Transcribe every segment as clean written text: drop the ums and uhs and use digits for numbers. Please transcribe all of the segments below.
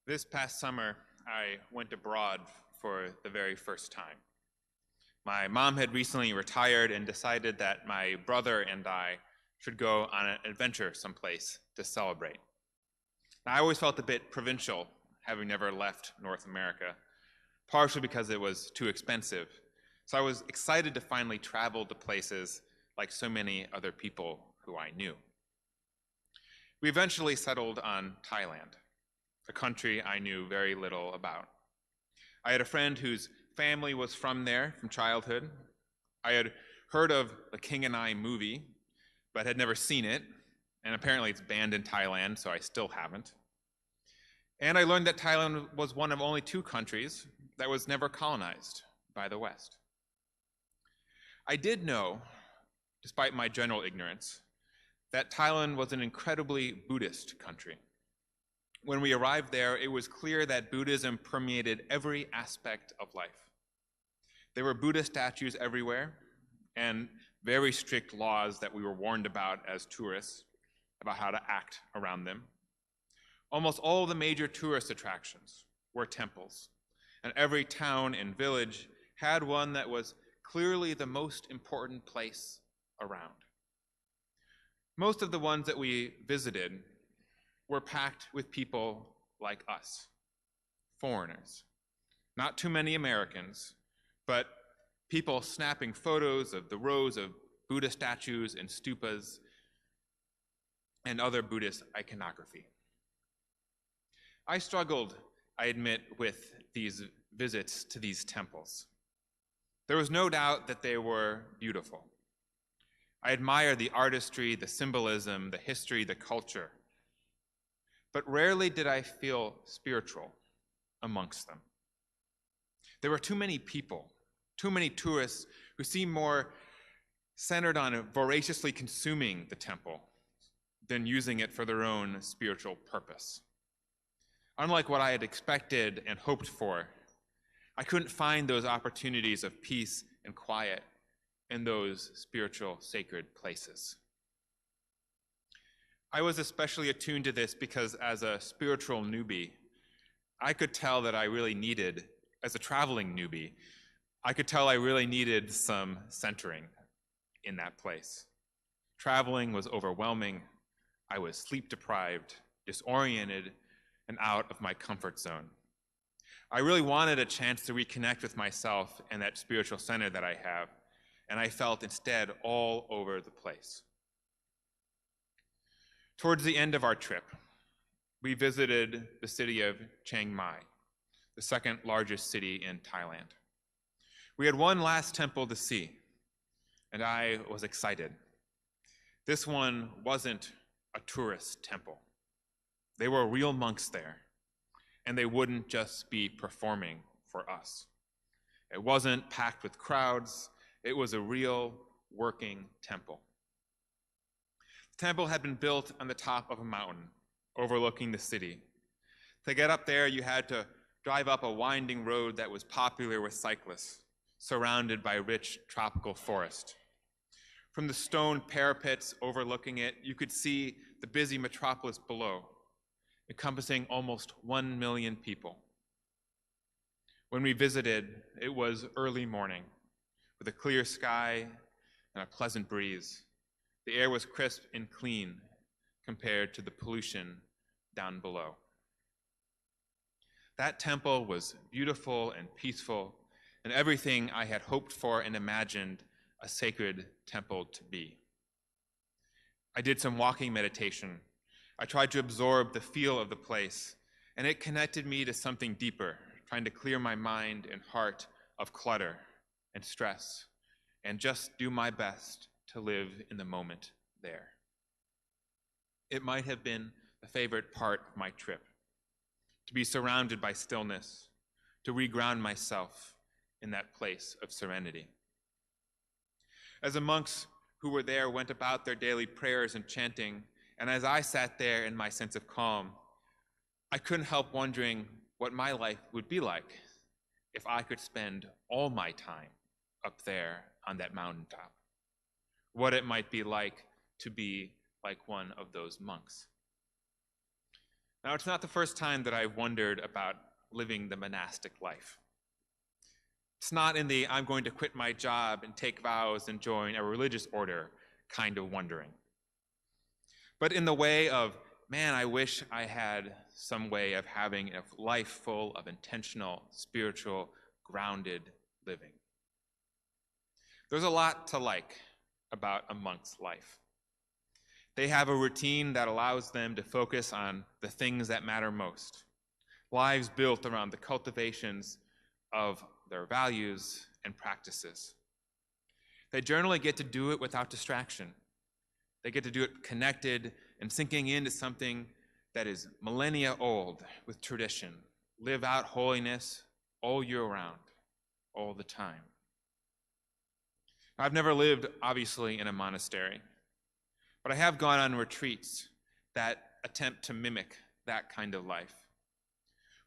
This past summer, I went abroad for the very first time. My mom had recently retired and decided that my brother and I should go on an adventure someplace to celebrate. Now, I always felt a bit provincial, having never left North America, partially because it was too expensive. So I was excited to finally travel to places like so many other people who I knew. We eventually settled on Thailand, a country I knew very little about. I had a friend whose family was from there from childhood. I had heard of the King and I movie, but had never seen it, and apparently it's banned in Thailand, so I still haven't. And I learned that Thailand was one of only two countries that was never colonized by the West. I did know, despite my general ignorance, that Thailand was an incredibly Buddhist country. When we arrived there, it was clear that Buddhism permeated every aspect of life. There were Buddha statues everywhere, and very strict laws that we were warned about as tourists about how to act around them. Almost all the major tourist attractions were temples, and every town and village had one that was clearly the most important place around. Most of the ones that we visited were packed with people like us, foreigners. Not too many Americans, but people snapping photos of the rows of Buddha statues and stupas and other Buddhist iconography. I struggled, I admit, with these visits to these temples. There was no doubt that they were beautiful. I admire the artistry, the symbolism, the history, the culture. But rarely did I feel spiritual amongst them. There were too many people, too many tourists who seemed more centered on voraciously consuming the temple than using it for their own spiritual purpose. Unlike what I had expected and hoped for, I couldn't find those opportunities of peace and quiet in those spiritual sacred places. I was especially attuned to this because as a spiritual newbie, I could tell that I really needed, as a traveling newbie, I could tell I really needed some centering in that place. Traveling was overwhelming. I was sleep deprived, disoriented, and out of my comfort zone. I really wanted a chance to reconnect with myself and that spiritual center that I have, and I felt instead all over the place. Towards the end of our trip, we visited the city of Chiang Mai, the second largest city in Thailand. We had one last temple to see, and I was excited. This one wasn't a tourist temple. There were real monks there, and they wouldn't just be performing for us. It wasn't packed with crowds. It was a real working temple. The temple had been built on the top of a mountain overlooking the city. To get up there, you had to drive up a winding road that was popular with cyclists, surrounded by rich tropical forest. From the stone parapets overlooking it, you could see the busy metropolis below, encompassing almost 1 million people. When we visited, it was early morning, with a clear sky and a pleasant breeze. The air was crisp and clean compared to the pollution down below. That temple was beautiful and peaceful, and everything I had hoped for and imagined a sacred temple to be. I did some walking meditation. I tried to absorb the feel of the place, and it connected me to something deeper, trying to clear my mind and heart of clutter and stress, and just do my best to live in the moment there. It might have been the favorite part of my trip, to be surrounded by stillness, to reground myself in that place of serenity. As the monks who were there went about their daily prayers and chanting, and as I sat there in my sense of calm, I couldn't help wondering what my life would be like if I could spend all my time up there on that mountaintop. What it might be like to be like one of those monks. Now, it's not the first time that I've wondered about living the monastic life. It's not in the I'm going to quit my job and take vows and join a religious order kind of wondering, but in the way of, man, I wish I had some way of having a life full of intentional, spiritual, grounded living. There's a lot to like about a monk's life. They have a routine that allows them to focus on the things that matter most, lives built around the cultivations of their values and practices. They generally get to do it without distraction. They get to do it connected and sinking into something that is millennia old with tradition. Live out holiness all year round, all the time. I've never lived, obviously, in a monastery, but I have gone on retreats that attempt to mimic that kind of life.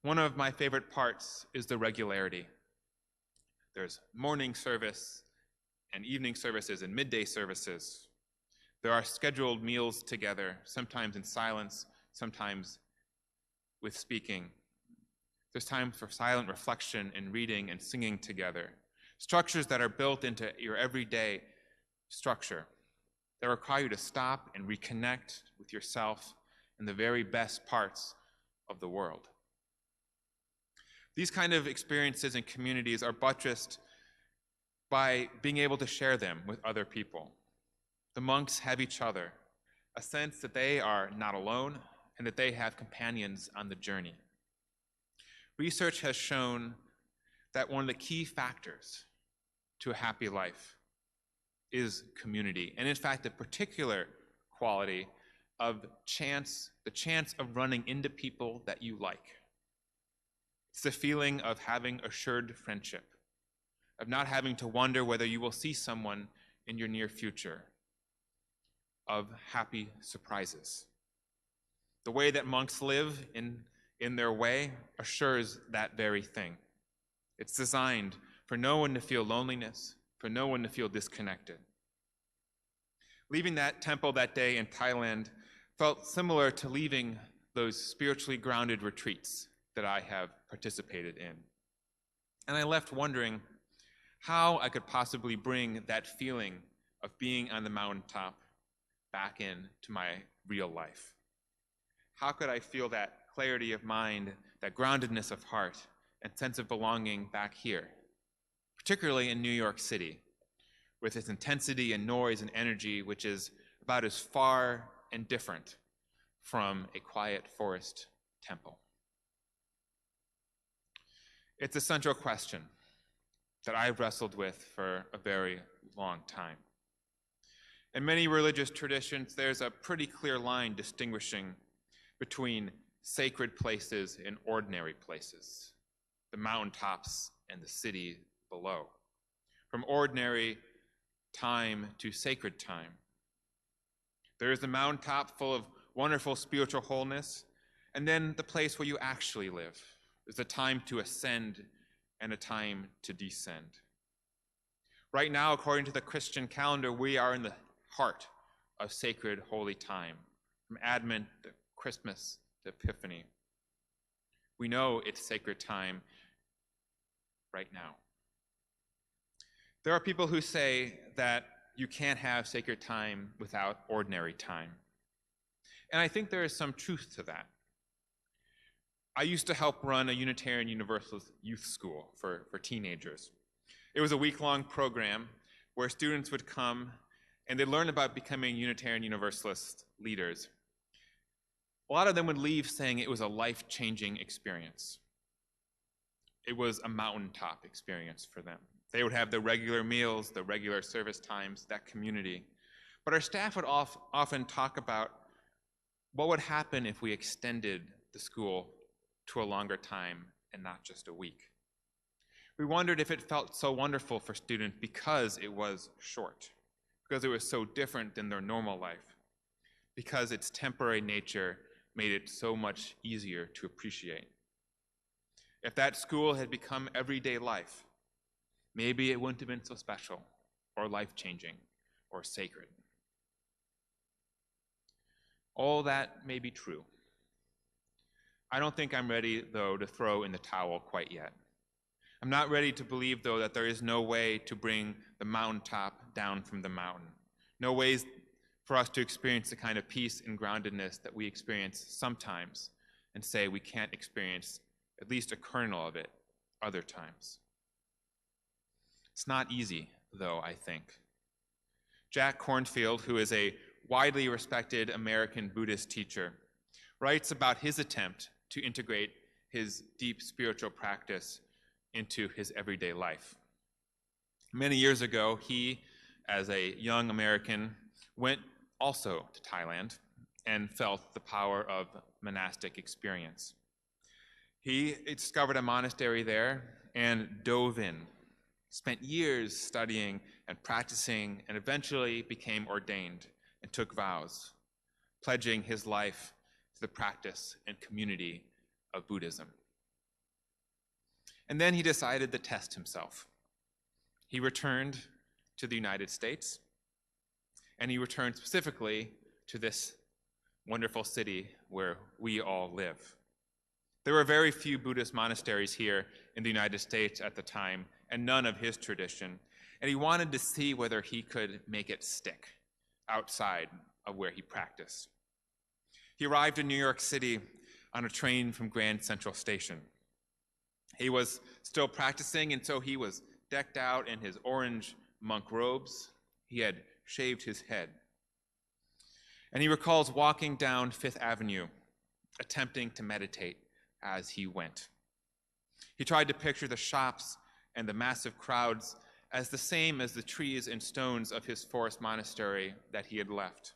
One of my favorite parts is the regularity. There's morning service and evening services and midday services. There are scheduled meals together, sometimes in silence, sometimes with speaking. There's time for silent reflection and reading and singing together. Structures that are built into your everyday structure that require you to stop and reconnect with yourself and the very best parts of the world. These kind of experiences and communities are buttressed by being able to share them with other people. The monks have each other, a sense that they are not alone and that they have companions on the journey. Research has shown that one of the key factors to a happy life is community, and in fact, a particular quality of chance, the chance of running into people that you like. It's the feeling of having assured friendship, of not having to wonder whether you will see someone in your near future, of happy surprises. The way that monks live in their way assures that very thing. It's designed for no one to feel loneliness, for no one to feel disconnected. Leaving that temple that day in Thailand felt similar to leaving those spiritually grounded retreats that I have participated in. And I left wondering how I could possibly bring that feeling of being on the mountaintop back into my real life. How could I feel that clarity of mind, that groundedness of heart, and sense of belonging back here, particularly in New York City, with its intensity and noise and energy, which is about as far and different from a quiet forest temple? It's a central question that I've wrestled with for a very long time. In many religious traditions, there's a pretty clear line distinguishing between sacred places and ordinary places, the mountaintops and the city below, from ordinary time to sacred time. There is the mountaintop full of wonderful spiritual wholeness, and then the place where you actually live. There's a time to ascend and a time to descend. Right now, according to the Christian calendar, we are in the heart of sacred holy time, from Advent to Christmas to Epiphany. We know it's sacred time right now. There are people who say that you can't have sacred time without ordinary time. And I think there is some truth to that. I used to help run a Unitarian Universalist youth school for teenagers. It was a week-long program where students would come and they'd learn about becoming Unitarian Universalist leaders. A lot of them would leave saying it was a life-changing experience. It was a mountaintop experience for them. They would have the regular meals, the regular service times, that community. But our staff would often talk about what would happen if we extended the school to a longer time and not just a week. We wondered if it felt so wonderful for students because it was short, because it was so different than their normal life, because its temporary nature made it so much easier to appreciate. If that school had become everyday life, maybe it wouldn't have been so special or life-changing or sacred. All that may be true. I don't think I'm ready, though, to throw in the towel quite yet. I'm not ready to believe, though, that there is no way to bring the mountaintop down from the mountain. No ways for us to experience the kind of peace and groundedness that we experience sometimes and say we can't experience at least a kernel of it other times. It's not easy, though, I think. Jack Kornfield, who is a widely respected American Buddhist teacher, writes about his attempt to integrate his deep spiritual practice into his everyday life. Many years ago, he, as a young American, went also to Thailand and felt the power of monastic experience. He discovered a monastery there and dove in, spent years studying and practicing, and eventually became ordained and took vows, pledging his life to the practice and community of Buddhism. And then he decided to test himself. He returned to the United States, and he returned specifically to this wonderful city where we all live. There were very few Buddhist monasteries here in the United States at the time, and none of his tradition, and he wanted to see whether he could make it stick outside of where he practiced. He arrived in New York City on a train from Grand Central Station. He was still practicing, and so he was decked out in his orange monk robes. He had shaved his head. And he recalls walking down Fifth Avenue, attempting to meditate as he went. He tried to picture the shops and the massive crowds as the same as the trees and stones of his forest monastery that he had left.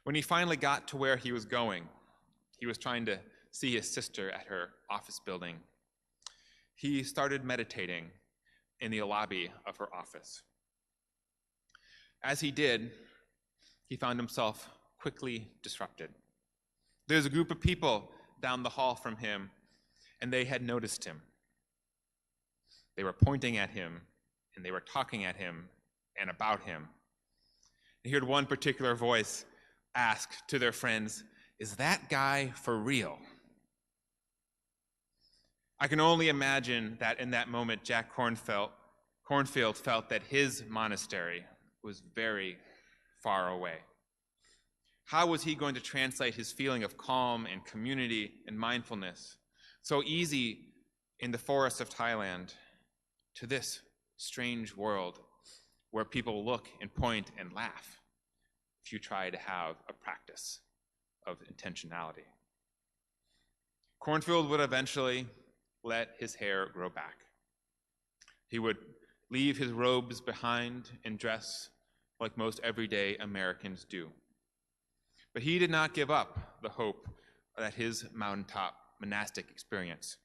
When he finally got to where he was going, he was trying to see his sister at her office building. He started meditating in the lobby of her office. As he did, he found himself quickly disrupted. There's a group of people down the hall from him, and they had noticed him. They were pointing at him, and they were talking at him and about him. He heard one particular voice ask to their friends, "Is that guy for real?" I can only imagine that in that moment, Jack Kornfield felt that his monastery was very far away. How was he going to translate his feeling of calm and community and mindfulness, so easy in the forests of Thailand, to this strange world where people look and point and laugh if you try to have a practice of intentionality? Kornfield would eventually let his hair grow back. He would leave his robes behind and dress like most everyday Americans do. But he did not give up the hope that his mountaintop monastic experience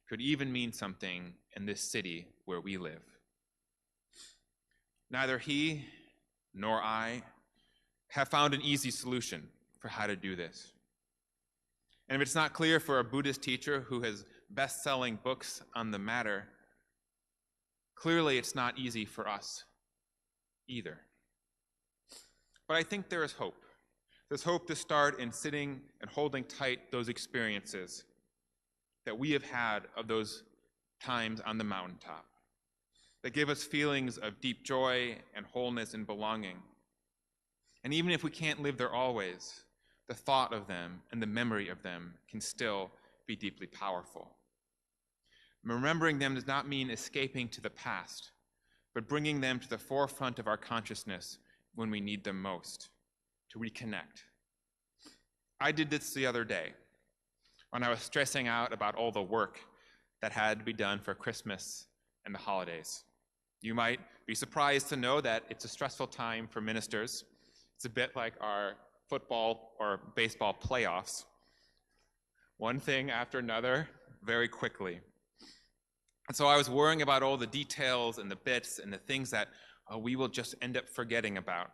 could even mean something in this city where we live. Neither he nor I have found an easy solution for how to do this. And if it's not clear for a Buddhist teacher who has best-selling books on the matter, clearly it's not easy for us either. But I think there is hope. There's hope to start in sitting and holding tight those experiences that we have had of those times on the mountaintop, that give us feelings of deep joy and wholeness and belonging. And even if we can't live there always, the thought of them and the memory of them can still be deeply powerful. Remembering them does not mean escaping to the past, but bringing them to the forefront of our consciousness when we need them most, to reconnect. I did this the other day when I was stressing out about all the work that had to be done for Christmas and the holidays. You might be surprised to know that it's a stressful time for ministers. It's a bit like our football or baseball playoffs. One thing after another, very quickly. And so I was worrying about all the details and the bits and the things that we will just end up forgetting about.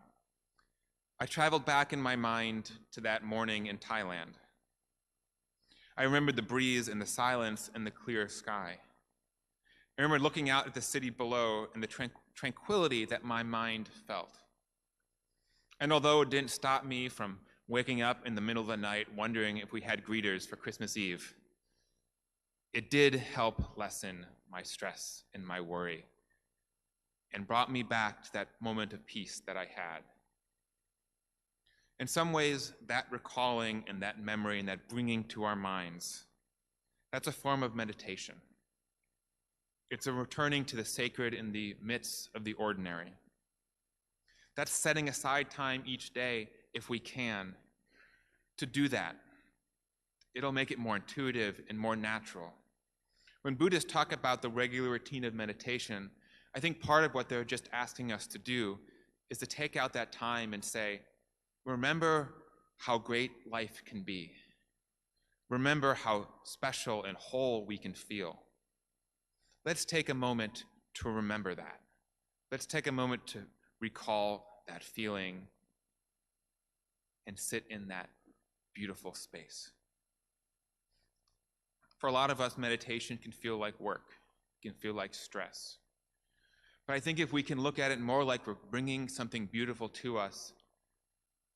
I traveled back in my mind to that morning in Thailand. I remembered the breeze and the silence and the clear sky. I remember looking out at the city below and the tranquility that my mind felt. And although it didn't stop me from waking up in the middle of the night wondering if we had greeters for Christmas Eve. It did help lessen my stress and my worry and brought me back to that moment of peace that I had. In some ways, that recalling and that memory and that bringing to our minds, that's a form of meditation. It's a returning to the sacred in the midst of the ordinary. That's setting aside time each day, if we can, to do that. It'll make it more intuitive and more natural. When Buddhists talk about the regular routine of meditation, I think part of what they're just asking us to do is to take out that time and say, remember how great life can be. Remember how special and whole we can feel. Let's take a moment to remember that. Let's take a moment to recall that feeling and sit in that beautiful space. For a lot of us, meditation can feel like work, can feel like stress. But I think if we can look at it more like we're bringing something beautiful to us,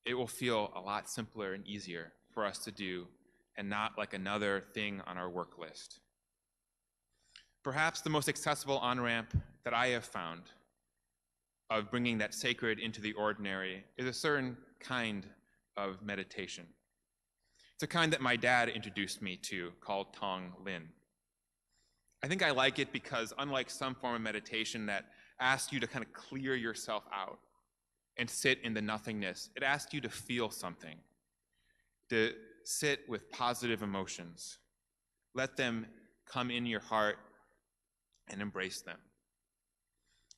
it will feel a lot simpler and easier for us to do and not like another thing on our work list. Perhaps the most accessible on-ramp that I have found of bringing that sacred into the ordinary is a certain kind of meditation. It's a kind that my dad introduced me to called Tong Lin. I think I like it because unlike some form of meditation that asks you to kind of clear yourself out and sit in the nothingness, it asks you to feel something, to sit with positive emotions. Let them come in your heart and embrace them.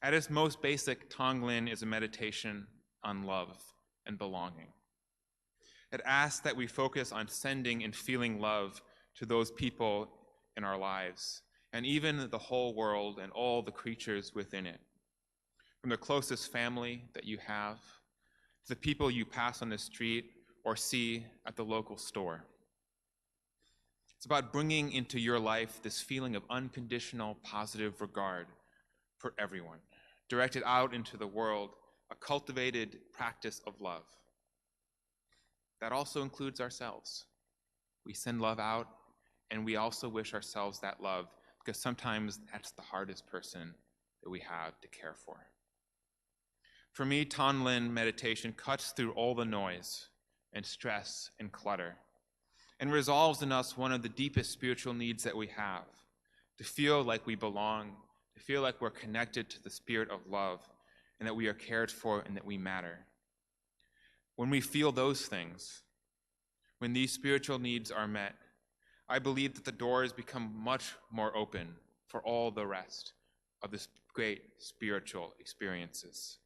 At its most basic, Tong Lin is a meditation on love and belonging. It asks that we focus on sending and feeling love to those people in our lives, and even the whole world and all the creatures within it. From the closest family that you have, to the people you pass on the street or see at the local store. It's about bringing into your life this feeling of unconditional positive regard for everyone, directed out into the world, a cultivated practice of love. That also includes ourselves. We send love out, and we also wish ourselves that love, because sometimes that's the hardest person that we have to care for. For me, Tong Lin meditation cuts through all the noise and stress and clutter and resolves in us one of the deepest spiritual needs that we have, to feel like we belong, to feel like we're connected to the spirit of love, and that we are cared for and that we matter. When we feel those things, when these spiritual needs are met, I believe that the doors become much more open for all the rest of this great spiritual experiences.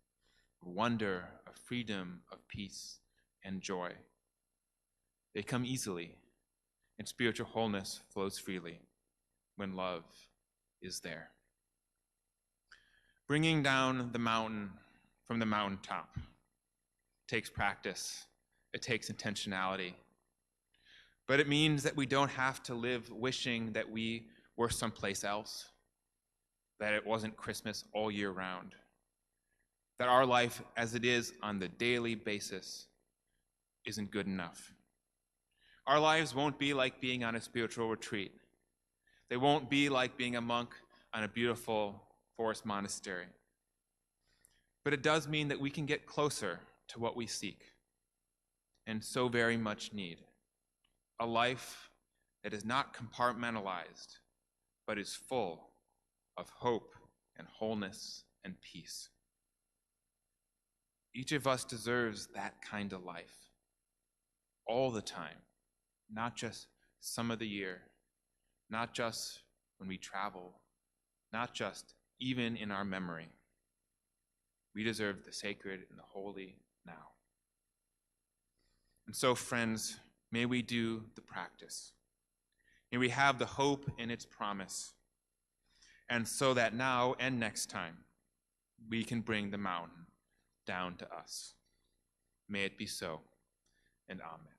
Wonder, of freedom, of peace, and joy. They come easily, and spiritual wholeness flows freely when love is there. Bringing down the mountain from the mountaintop takes practice, it takes intentionality, but it means that we don't have to live wishing that we were someplace else, that it wasn't Christmas all year round, that our life as it is on the daily basis isn't good enough. Our lives won't be like being on a spiritual retreat. They won't be like being a monk on a beautiful forest monastery. But it does mean that we can get closer to what we seek and so very much need. A life that is not compartmentalized, but is full of hope and wholeness and peace. Each of us deserves that kind of life all the time, not just some of the year, not just when we travel, not just even in our memory. We deserve the sacred and the holy now. And so, friends, may we do the practice. May we have the hope in its promise. And so that now and next time, we can bring the mountain down to us. May it be so, and amen.